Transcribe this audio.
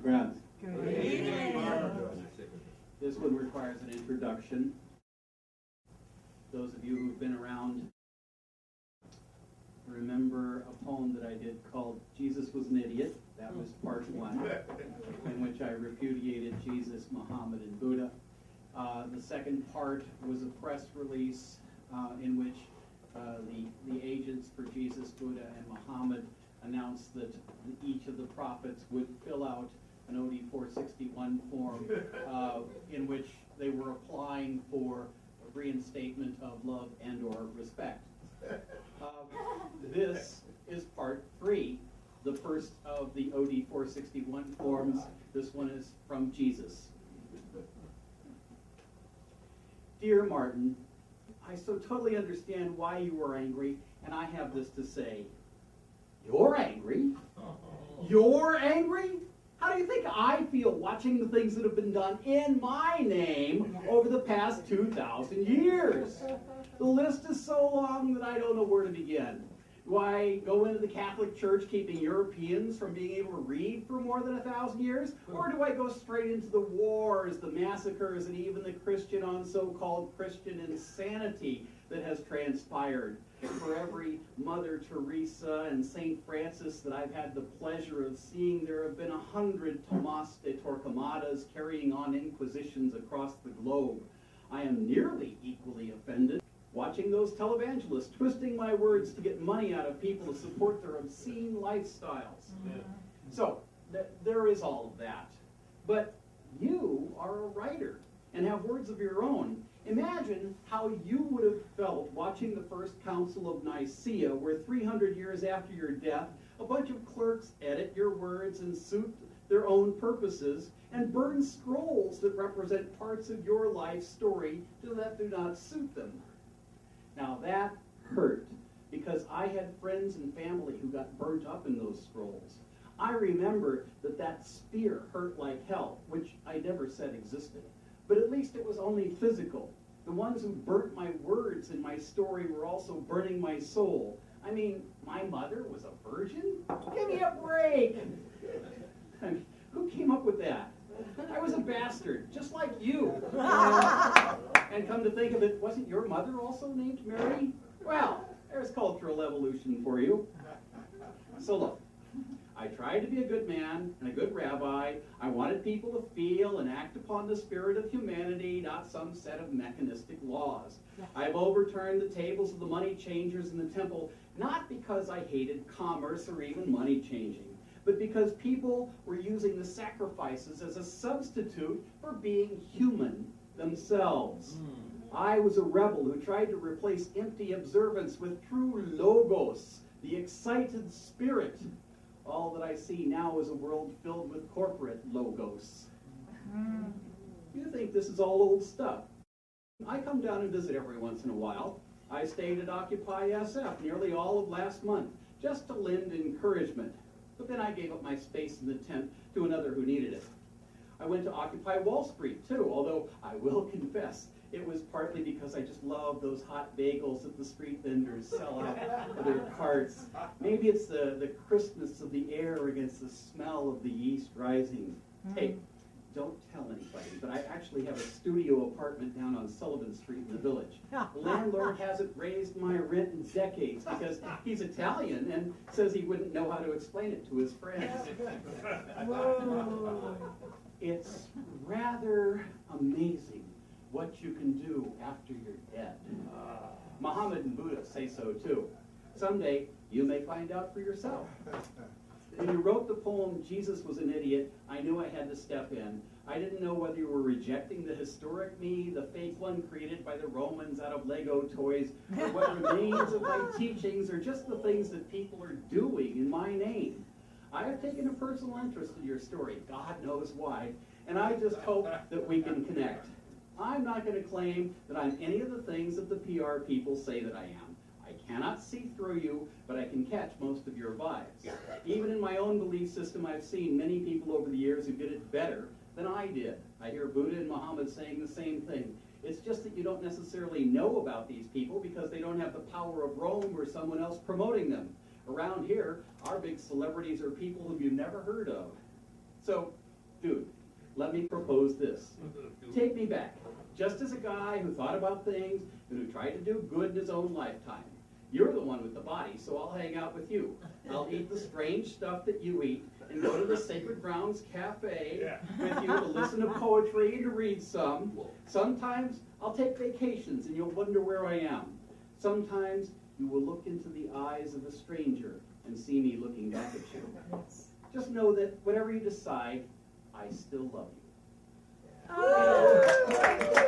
friends. Good evening. This one requires an introduction. Those of you who've been around remember a poem that I did called Jesus Was an Idiot. That was part one, in which I repudiated Jesus, Muhammad, and Buddha. The second part was a press release in which the agents for Jesus, Buddha, and Muhammad announced that each of the prophets would fill out an OD461 form in which they were applying for reinstatement of love and or respect. This is part 3, the first of the OD461 forms. This one is from Jesus. Dear Martin, I so totally understand why you were angry, and I have this to say. You're angry? You're angry? How do you think I feel watching the things that have been done in my name over the past 2,000 years? The list is so long that I don't know where to begin. Do I go into the Catholic Church keeping Europeans from being able to read for more than 1,000 years? Or do I go straight into the wars, the massacres, and even the Christian on so-called Christian insanity that has transpired? For every Mother Teresa and St. Francis that I've had the pleasure of seeing, there have been 100 Tomas de Torquemadas carrying on inquisitions across the globe. I am nearly equally offended watching those televangelists twisting my words to get money out of people to support their obscene lifestyles. So, there is all of that. But you are a writer and have words of your own. Imagine how you would have felt watching the First Council of Nicaea, where 300 years after your death, a bunch of clerks edit your words and suit their own purposes and burn scrolls that represent parts of your life story that do not suit them. Now that hurt, because I had friends and family who got burnt up in those scrolls. I remember that spear hurt like hell, which I never said existed. But at least it was only physical. The ones who burnt my words in my story were also burning my soul. I mean, my mother was a virgin? Give me a break! I mean, who came up with that? I was a bastard, just like you. And come to think of it, wasn't your mother also named Mary? Well, there's cultural evolution for you. So look, I tried to be a good man and a good rabbi. I wanted people to feel and act upon the spirit of humanity, not some set of mechanistic laws. I've overturned the tables of the money changers in the temple, not because I hated commerce or even money changing, but because people were using the sacrifices as a substitute for being human themselves. I was a rebel who tried to replace empty observance with true logos, the excited spirit. All that I see now is a world filled with corporate logos. You think this is all old stuff. I come down and visit every once in a while. I stayed at Occupy SF nearly all of last month, just to lend encouragement. But then I gave up my space in the tent to another who needed it. I went to Occupy Wall Street too, although I will confess, it was partly because I just love those hot bagels that the street vendors sell out of their carts. Maybe it's the crispness of the air against the smell of the yeast rising. Hey, don't tell anybody, but I actually have a studio apartment down on Sullivan Street in the Village. The landlord hasn't raised my rent in decades because he's Italian and says he wouldn't know how to explain it to his friends. It's rather amazing what you can do after you're dead. Muhammad and Buddha say so too. Someday you may find out for yourself. When you wrote the poem, Jesus Was an Idiot, I knew I had to step in. I didn't know whether you were rejecting the historic me, the fake one created by the Romans out of Lego toys, or what remains of my teachings, or just the things that people are doing in my name. I have taken a personal interest in your story, God knows why, and I just hope that we can connect. I'm not going to claim that I'm any of the things that the PR people say that I am. I cannot see through you, but I can catch most of your vibes. Even in my own belief system, I've seen many people over the years who did it better than I did. I hear Buddha and Muhammad saying the same thing. It's just that you don't necessarily know about these people because they don't have the power of Rome or someone else promoting them. Around here, our big celebrities are people whom you've never heard of. So Dude, let me propose this. Take me back, just as a guy who thought about things and who tried to do good in his own lifetime. You're the one with the body, so I'll hang out with you. I'll eat the strange stuff that you eat and go to the Sacred Grounds Cafe with you to listen to poetry and to read some. Sometimes I'll take vacations and you'll wonder where I am. Sometimes you will look into the eyes of a stranger and see me looking back at you. Just know that whatever you decide, I still love you.